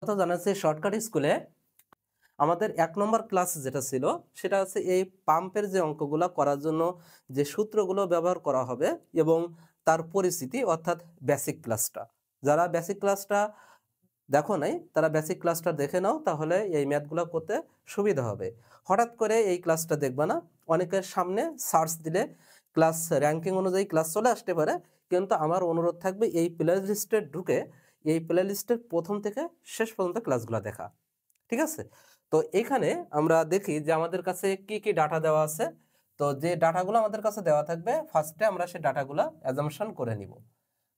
কথা জানাচ্ছি শর্টকাট স্কুলে আমাদের 1 নম্বর ক্লাস যেটা ছিল সেটা হচ্ছে এই পাম্পের যে অঙ্কগুলো করার জন্য যে সূত্রগুলো ব্যবহার করা হবে এবং তার পরিস্থিতি অর্থাৎ বেসিক ক্লাসটা। যারা বেসিক ক্লাসটা দেখো নাই তারা বেসিক ক্লাসটা দেখে নাও, তাহলে এই ম্যাথগুলো করতে সুবিধা হবে। হঠাৎ করে এই ক্লাসটা দেখবা না, অনেকের সামনে সার্চ দিলে ক্লাস র্যাঙ্কিং অনুযায়ী ক্লাস চলে আসতে পারে, কিন্তু আমার অনুরোধ থাকবে এই প্লে লিস্টে ঢুকে এই প্লে লিস্টের প্রথম থেকে শেষ পর্যন্ত ক্লাসগুলো দেখা। ঠিক আছে? তো এখানে আমরা দেখি যে আমাদের কাছে কি কি ডাটা দেওয়া আছে। তো যে ডাটাগুলো আমাদের কাছে দেওয়া থাকবে ফার্স্টে আমরা সেই ডাটাগুলো অ্যাজাম্পশন করে নিব।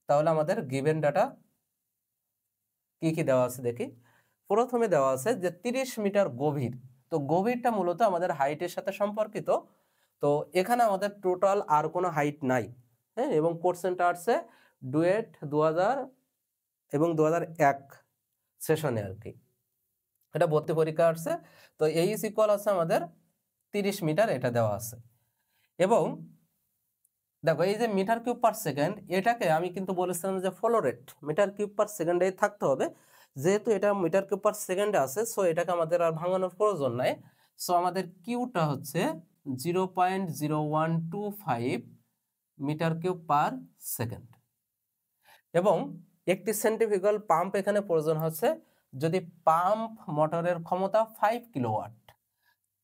তাহলে আমাদের গিভেন ডাটা কি কি দেওয়া আছে দেখি। প্রথমে দেওয়া আছে যে 30 মিটার গভীর। তো গভীরটা মূলত আমাদের হাইটের সাথে সম্পর্কিত। তো এখানে আমাদের টোটাল আর কোনো হাইট নাই, হ্যাঁ, এবং কোশ্চেনটা আসছে ডুয়েট 2000 এবং 2001 সেশনে আর কি, এটা ভর্তি পরীক্ষা আসছে। তো এই ইজ ইকুয়াল আছে আমাদের 30 মিটার, এটা দেওয়া আছে। এবং দেখো এই যে মিটার কিউব পার সেকেন্ড, এটাকে আমি কিন্তু বলেছিলাম যে flow rate metre cube per সেকেন্ডে থাকতে হবে। যেহেতু এটা মিটার কিউব পার সেকেন্ডে আছে, সো এটাকে আমাদের আর ভাঙানোর প্রয়োজন নাই। সো আমাদের কিউটা হচ্ছে 0.0125 মিটার কিউব পার সেকেন্ড। এবং একটি সেন্ট্রিফিউগাল পাম্প এখানে প্রয়োজন হচ্ছে যদি পাম্প মোটরের ক্ষমতা 5 কিলোওয়াট,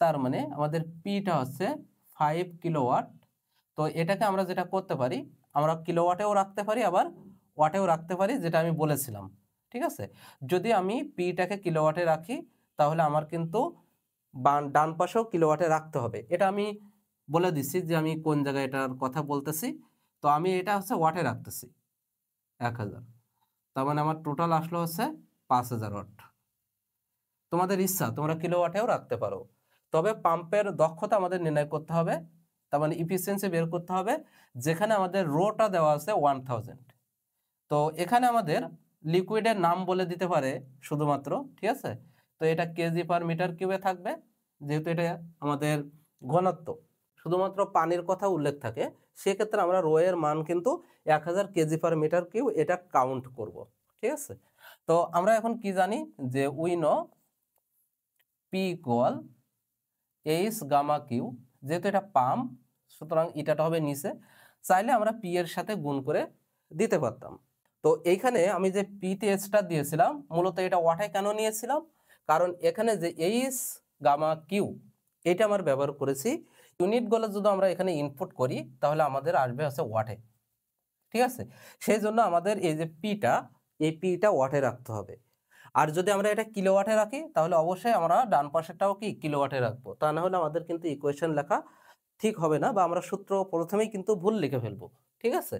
তার মানে আমাদের পিটা হচ্ছে 5 কিলোওয়াট। তো এটাকে আমরা যেটা করতে পারি, আমরা কিলোওয়াটেও রাখতে পারি আবার ওয়াটেও রাখতে পারি, যেটা আমি বলেছিলাম। ঠিক আছে? যদি আমি পিটাকে কিলোওয়াটে রাখি তাহলে আমার কিন্তু ডান পাশেও কিলোওয়াটে রাখতে হবে। এটা আমি বলে দিচ্ছি যে আমি কোন জায়গায় এটার কথা বলতেছি। তো আমি এটা হচ্ছে ওয়াটে রাখতেছি 1000, তার মানে আমার টোটাল আসলো হচ্ছে 5000 ওয়াট। তোমাদের ইচ্ছা, তোমরা কিলোওয়াটেও রাখতে পারো, তবে পাম্পের দক্ষতা আমাদের নির্ণয় করতে হবে, তার মানে ইফিসিয়েন্সি বের করতে হবে, যেখানে আমাদের রোটা দেওয়া আছে 1000। তো এখানে আমাদের লিকুইডের নাম বলে দিতে পারে শুধুমাত্র, ঠিক আছে? তো এটা কেজি পার মিটার কিউবে থাকবে, যেহেতু এটা আমাদের ঘনত্ব, শুধুমাত্র পানির কথা উল্লেখ থাকে, সেক্ষেত্রে আমরা রো এর মান কিন্তু 1000 কেজি পার মিটার কিউব এটা কাউন্ট করব। ঠিক আছে? তো আমরা এখন কি জানি যে we know P equal H gamma Q, যেহেতু এটা পাম্প সুতরাং ইটাটা হবে নিচে, চাইলে আমরা পি এর সাথে গুণ করে দিতে পারতাম। তো এইখানে আমি যে পিতে এসটা দিয়েছিলাম, মূলত এটা ওয়াটে কেন নিয়েছিলাম, কারণ এখানে যে এইচ গামা কিউ এটা আমার ব্যবহার করেছি। ইউনিটগুলো যদি আমরা এখানে ইনপুট করি তাহলে আমাদের আসবে হচ্ছে ওয়াটে। ঠিক আছে? সেই জন্য আমাদের এই যে এই পিটা ওয়াটে রাখতে হবে। আর যদি আমরা এটা কিলোওয়াটে রাখি তাহলে অবশ্যই আমরা ডান পাশেরটাও কি কিলোওয়াটে রাখবো, তা না হলে আমাদের কিন্তু ইকুয়েশন লেখা ঠিক হবে না, বা আমরা সূত্র প্রথমেই কিন্তু ভুল লিখে ফেলবো। ঠিক আছে?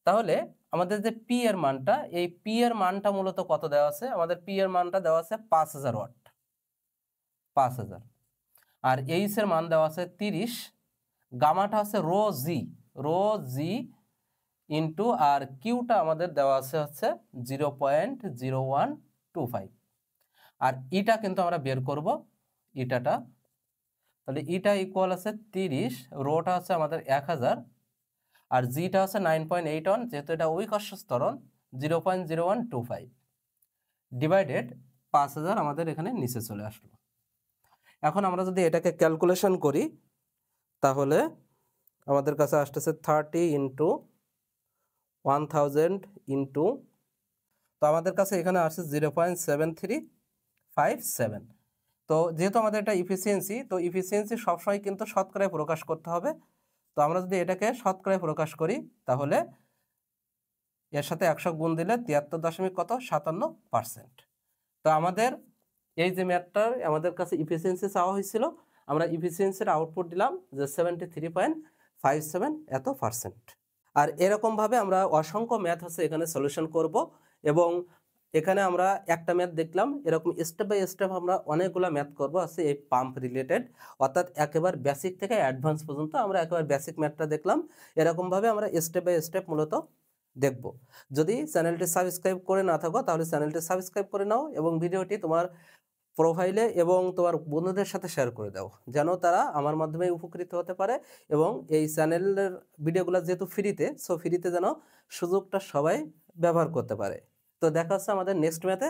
তাহলে আমাদের যে পি এর মানটা, এই পি এর মানটা মূলত কত দেওয়া আছে, আমাদের পি এর মানটা দেওয়া আছে 5000 ওয়াট, 5000। আর এইচ এর মান দেওয়া আছে 30, গামাটা আছে রো জি ইন্টু, আর কিউটা আমাদের দেওয়া আছে হচ্ছে 0.0125। আর ইটা কিন্তু আমরা বের করব, ইটাটা, তাহলে ইটা ইকুয়াল আছে 30, রোটা হচ্ছে আমাদের 1000, আর জিটা হচ্ছে 9.81, যেহেতু এটা ঐকস্য ত্বরণ 0.0125 ডিভাইডেড 5000 আমাদের এখানে নিচে চলে আসলো। এখন আমরা যদি এটাকে ক্যালকুলেশন করি তাহলে আমাদের কাছে আসতেছে 30 ইন্টু 1000 ইন্টু, তো আমাদের কাছে এখানে আসছে 0.7357। তো যেহেতু আমাদের এটা ইফিসিয়েন্সি, তো ইফিসিয়েন্সি সবসময় কিন্তু শতকরায় প্রকাশ করতে হবে। তো আমরা যদি এটাকে শতকরায় প্রকাশ করি তাহলে এর সাথে 100 গুণ দিলে 73.57%। তো আমাদের এই যে ম্যাথটার আমাদের কাছে ইফিসিয়েন্সি চাওয়া হয়েছিল, আমরা ইফিসিয়েন্সির আউটপুট দিলাম যে 73.57 এত পার্সেন্ট। আর এরকমভাবে আমরা অসংখ্য ম্যাথ হচ্ছে এখানে সলিউশন করব, এবং এখানে আমরা একটা ম্যাথ দেখলাম, এরকম স্টেপ বাই স্টেপ আমরা অনেকগুলো ম্যাথ করব আছে এই পাম্প রিলেটেড, অর্থাৎ একেবারে বেসিক থেকে অ্যাডভান্স পর্যন্ত আমরা একেবারে বেসিক ম্যাথটা দেখলাম। এরকমভাবে আমরা স্টেপ বাই স্টেপ মূলত দেখব। যদি চ্যানেলটি সাবস্ক্রাইব করে না থাকো তাহলে চ্যানেলটি সাবস্ক্রাইব করে নাও, এবং ভিডিওটি তোমার প্রোফাইলে এবং তোমার বন্ধুদের সাথে শেয়ার করে দাও, যেন তারা আমার মাধ্যমে উপকৃত হতে পারে। এবং এই চ্যানেলের ভিডিওগুলো যেহেতু ফ্রিতে, সো ফ্রিতে যেন সুযোগটা সবাই ব্যবহার করতে পারে। তো দেখা হচ্ছে আমাদের নেক্সট ম্যাথে।